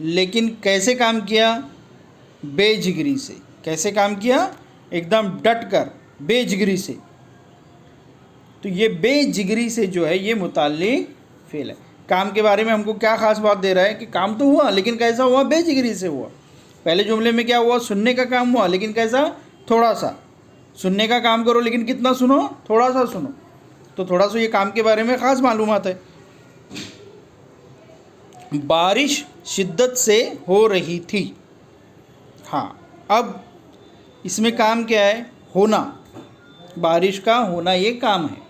لیکن کیسے کام کیا؟ بے جگری سے. کیسے کام کیا؟ ایک دم ڈٹ کر، بے جگری سے. تو یہ بے جگری سے جو ہے یہ متعلق فعل ہے. کام کے بارے میں ہم کو کیا خاص بات دے رہا ہے کہ کام تو ہوا لیکن کیسا ہوا؟ بے جگری سے ہوا. پہلے جملے میں کیا ہوا؟ سننے کا کام ہوا لیکن کیسا؟ تھوڑا سا. سننے کا کام کرو لیکن کتنا سنو؟ تھوڑا سا سنو. تو تھوڑا سا یہ کام کے بارے میں خاص معلومات ہے. بارش شدت سے ہو رہی تھی. ہاں، اب اس میں کام کیا ہے؟ ہونا. بارش کا ہونا یہ کام ہے.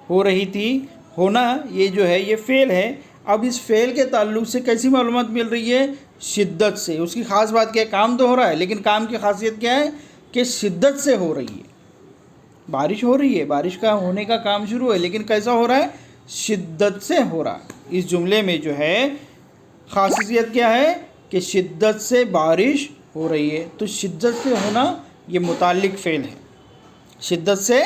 ہو رہی تھی، ہونا یہ جو ہے یہ فعل ہے. اب اس فعل کے تعلق سے کیسی معلومات مل رہی ہے؟ شدت سے. اس کی خاص بات کیا ہے؟ کام تو ہو رہا ہے لیکن کام کی خاصیت کیا ہے؟ کہ شدت سے ہو رہی ہے. بارش ہو رہی ہے، بارش کا ہونے کا کام شروع ہے لیکن کیسا ہو رہا ہے؟ شدت سے ہو رہا ہے. اس جملے میں جو ہے خاصیت کیا ہے؟ کہ شدت سے بارش ہو رہی ہے. تو شدت سے ہونا یہ متعلق فعل ہے. شدت سے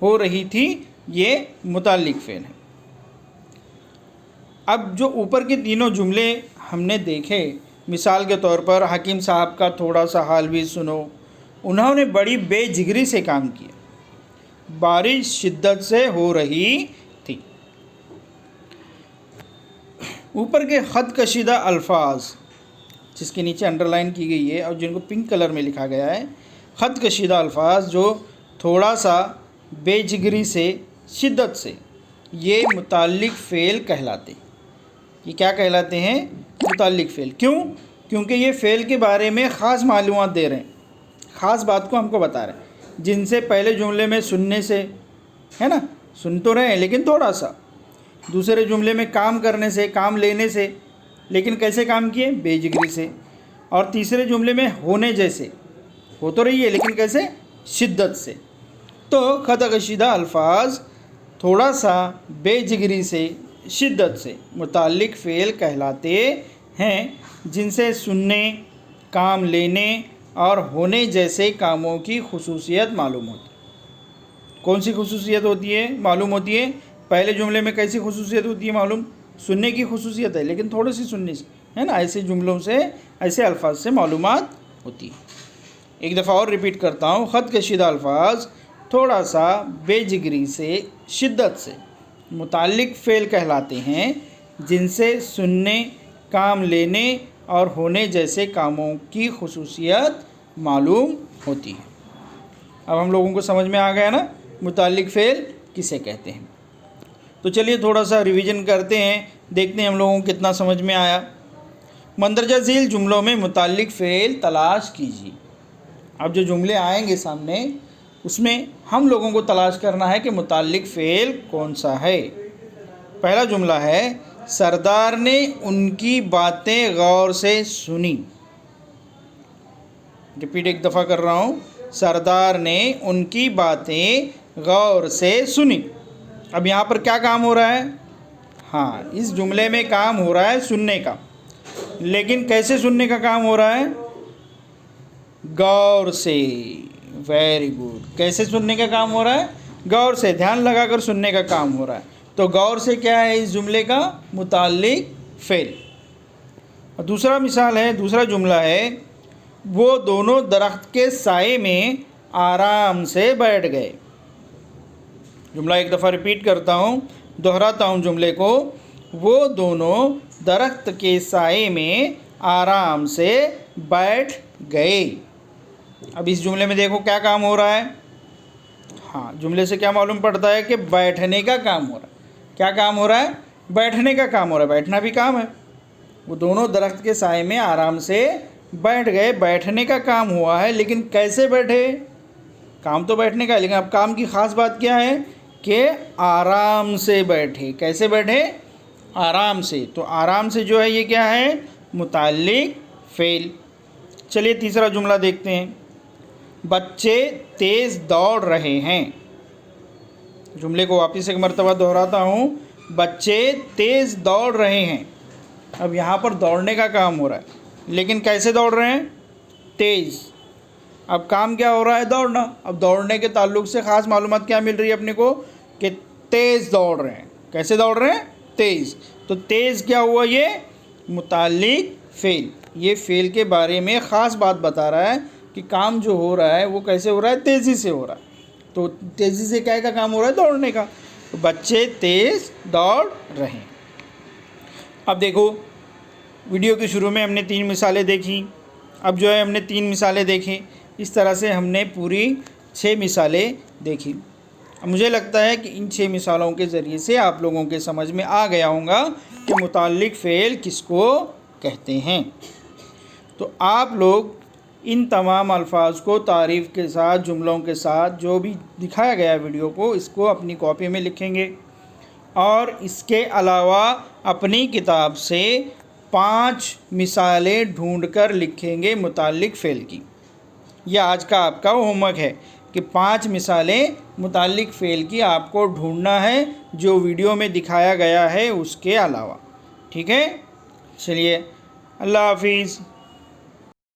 ہو رہی تھی یہ متعلق فعل ہے. اب جو اوپر کے تینوں جملے ہم نے دیکھے، مثال کے طور پر حکیم صاحب کا تھوڑا سا حال بھی سنو. انہوں نے بڑی بے جگری سے کام کیا. بارش شدت سے ہو رہی تھی. اوپر کے خط کشیدہ الفاظ جس کے نیچے انڈر لائن کی گئی ہے اور جن کو پنک کلر میں لکھا گیا ہے، خط کشیدہ الفاظ جو تھوڑا سا، بے جگری سے، شدت سے، یہ متعلق فعل کہلاتے. یہ کیا کہلاتے ہیں؟ متعلق فعل. کیوں؟ کیونکہ یہ فعل کے بارے میں خاص معلومات دے رہے ہیں، خاص بات کو ہم کو بتا رہے ہیں، جن سے پہلے جملے میں سننے سے ہے نا، سن تو رہے ہیں لیکن تھوڑا سا. دوسرے جملے میں کام کرنے سے، کام لینے سے، لیکن کیسے کام کیے؟ بے جگری سے. اور تیسرے جملے میں ہونے جیسے، ہو تو رہی ہے لیکن کیسے؟ شدت سے. تو خط کشیدہ الفاظ تھوڑا سا، بے جگری سے، شدت سے متعلق فعل کہلاتے ہیں، جن سے سننے، کام لینے اور ہونے جیسے کاموں کی خصوصیت معلوم ہوتی ہے. کون سی خصوصیت ہوتی ہے؟ معلوم ہوتی ہے. پہلے جملے میں کیسی خصوصیت ہوتی ہے معلوم؟ سننے کی خصوصیت ہے لیکن تھوڑی سی سننے سے ہے نا، ایسے جملوں سے، ایسے الفاظ سے معلومات ہوتی ہے. ایک دفعہ اور ریپیٹ کرتا ہوں. خط کشیدہ الفاظ تھوڑا سا، بے جگری سے، شدت سے متعلق فعل کہلاتے ہیں، جن سے سننے، کام لینے اور ہونے جیسے کاموں کی خصوصیت معلوم ہوتی ہے. اب ہم لوگوں کو سمجھ میں آ گیا نا متعلق فعل کسے کہتے ہیں. تو چلیے تھوڑا سا ریویژن کرتے ہیں، دیکھتے ہیں ہم لوگوں کو کتنا سمجھ میں آیا. مندرجہ ذیل جملوں میں متعلق فعل تلاش کیجیے. اب جو جملے آئیں گے سامنے، اس میں ہم لوگوں کو تلاش کرنا ہے کہ متعلق فعل کون سا ہے. پہلا جملہ ہے، سردار نے ان کی باتیں غور سے سنی. ریپیٹ ایک دفعہ کر رہا ہوں. سردار نے ان کی باتیں غور سے سنی. اب یہاں پر کیا کام ہو رہا ہے؟ ہاں، اس جملے میں کام ہو رہا ہے سننے کا، لیکن کیسے سننے کا کام ہو رہا ہے؟ غور سے. Very good. کیسے سننے کا کام ہو رہا ہے؟ غور سے، دھیان لگا کر سننے کا کام ہو رہا ہے. تو غور سے کیا ہے اس جملے کا؟ متعلق فعل. اور دوسرا مثال ہے، دوسرا جملہ ہے، وہ دونوں درخت کے سائے میں آرام سے بیٹھ گئے. جملہ ایک دفعہ ریپیٹ کرتا ہوں، دہراتا ہوں جملے کو. وہ دونوں درخت کے سائے میں آرام سے بیٹھ گئے. اب اس جملے میں دیکھو کیا کام ہو رہا ہے. ہاں، جملے سے کیا معلوم پڑتا ہے کہ بیٹھنے کا کام ہو رہا ہے. کیا کام ہو رہا ہے؟ بیٹھنے کا کام ہو رہا ہے. بیٹھنا بھی کام ہے. وہ دونوں درخت کے سائے میں آرام سے بیٹھ گئے. بیٹھنے کا کام ہوا ہے لیکن کیسے بیٹھے؟ کام تو بیٹھنے کا ہے لیکن اب کام کی خاص بات کیا ہے؟ کہ آرام سے بیٹھے. کیسے بیٹھے؟ آرام سے. تو آرام سے جو ہے یہ کیا ہے؟ متعلق فعل. چلیے تیسرا جملہ دیکھتے ہیں. بچے تیز دوڑ رہے ہیں. جملے کو واپس ایک مرتبہ دہراتا ہوں. بچے تیز دوڑ رہے ہیں. اب یہاں پر دوڑنے کا کام ہو رہا ہے لیکن کیسے دوڑ رہے ہیں؟ تیز. اب کام کیا ہو رہا ہے؟ دوڑنا. اب دوڑنے کے تعلق سے خاص معلومات کیا مل رہی ہے اپنے کو؟ کہ تیز دوڑ رہے ہیں. کیسے دوڑ رہے ہیں؟ تیز. تو تیز کیا ہوا؟ یہ متعلق فعل، یہ فعل کے بارے میں خاص بات بتا رہا ہے کہ کام جو ہو رہا ہے وہ کیسے ہو رہا ہے، تیزی سے ہو رہا ہے۔ تو تیزی سے کیا کا کام ہو رہا ہے، دوڑنے کا۔ تو بچے تیز دوڑ رہے ہیں۔ اب دیکھو ویڈیو کے شروع میں ہم نے 3 مثالیں دیکھیں، اب جو ہے ہم نے 3 مثالیں دیکھیں، اس طرح سے ہم نے پوری 6 مثالیں دیکھی۔ اب مجھے لگتا ہے کہ ان 6 مثالوں کے ذریعے سے آپ لوگوں کے سمجھ میں آ گیا ہوگا کہ متعلق فعل کس کو کہتے ہیں۔ تو آپ لوگ ان تمام الفاظ کو تعریف کے ساتھ، جملوں کے ساتھ، جو بھی دکھایا گیا ویڈیو کو، اس کو اپنی کاپی میں لکھیں گے، اور اس کے علاوہ اپنی کتاب سے 5 مثالیں ڈھونڈ کر لکھیں گے متعلق فعل کی۔ یہ آج کا آپ کا ہوم ورک ہے کہ 5 مثالیں متعلق فعل کی آپ کو ڈھونڈنا ہے جو ویڈیو میں دکھایا گیا ہے اس کے علاوہ۔ ٹھیک ہے، چلیے اللہ حافظ۔